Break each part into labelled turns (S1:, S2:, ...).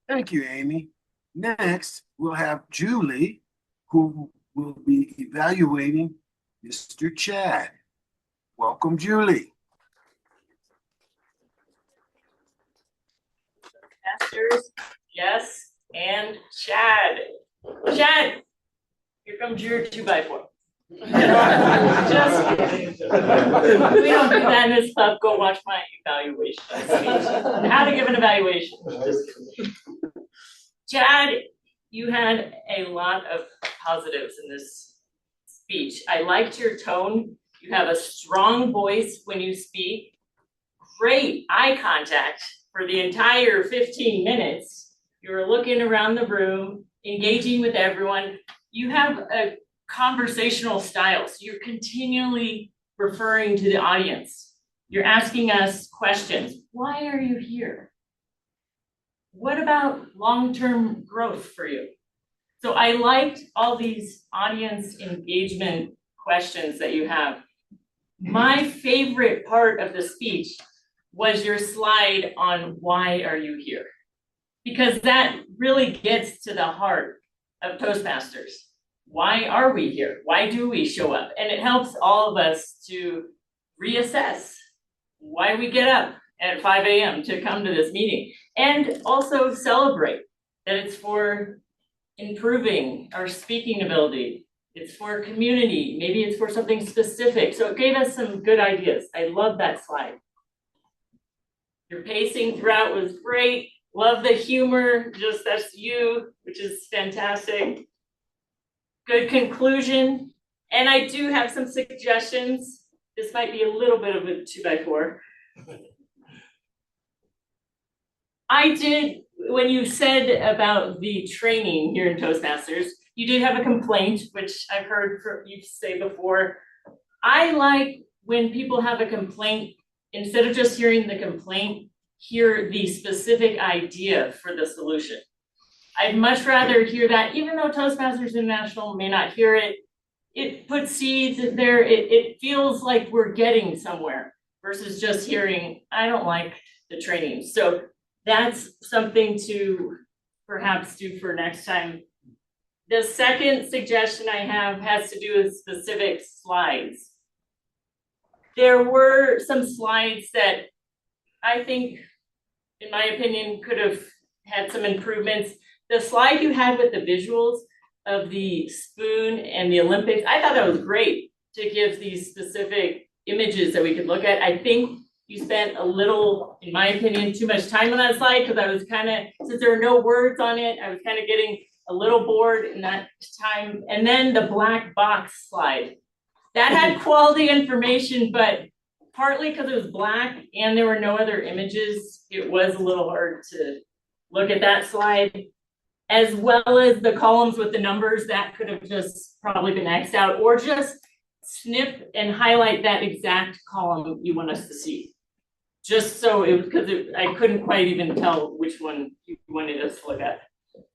S1: Thank you, Amy. Next, we'll have Julie, who will be evaluating Mr. Chad. Welcome, Julie.
S2: Masters, yes, and Chad. Chad, here comes your 2x4. Just kidding. We don't do that in this club. Go watch my evaluation speech. How to give an evaluation. Chad, you had a lot of positives in this speech. I liked your tone. You have a strong voice when you speak. Great eye contact for the entire 15 minutes. You're looking around the room, engaging with everyone. You have a conversational style, so you're continually referring to the audience. You're asking us questions. Why are you here? What about long-term growth for you? So I liked all these audience engagement questions that you have. My favorite part of the speech was your slide on why are you here? Because that really gets to the heart of Toastmasters. Why are we here? Why do we show up? And it helps all of us to reassess why we get up at 5 a.m. to come to this meeting, and also celebrate that it's for improving our speaking ability. It's for community. Maybe it's for something specific. So it gave us some good ideas. I love that slide. Your pacing throughout was great. Love the humor, just that's you, which is fantastic. Good conclusion. And I do have some suggestions. This might be a little bit of a 2x4. I did, when you said about the training here in Toastmasters, you did have a complaint, which I've heard you say before. I like when people have a complaint, instead of just hearing the complaint, hear the specific idea for the solution. I'd much rather hear that, even though Toastmasters International may not hear it, it puts seeds in there, it feels like we're getting somewhere versus just hearing, I don't like the training. So that's something to perhaps do for next time. The second suggestion I have has to do with specific slides. There were some slides that I think, in my opinion, could have had some improvements. The slide you had with the visuals of the spoon and the Olympics, I thought that was great to give these specific images that we could look at. I think you spent a little, in my opinion, too much time on that slide because I was kind of, since there are no words on it, I was kind of getting a little bored in that time. And then the black box slide. That had quality information, but partly because it was black and there were no other images, it was a little hard to look at that slide. As well as the columns with the numbers, that could have just probably been X'd out, or just snip and highlight that exact column you want us to see. Just so it was, because I couldn't quite even tell which one you wanted us to look at.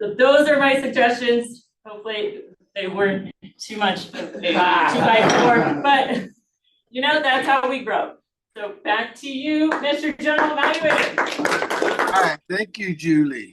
S2: So those are my suggestions. Hopefully they weren't too much of a 2x4, but you know, that's how we grow. So back to you, Mr. General Evaluator.
S1: All right, thank you, Julie.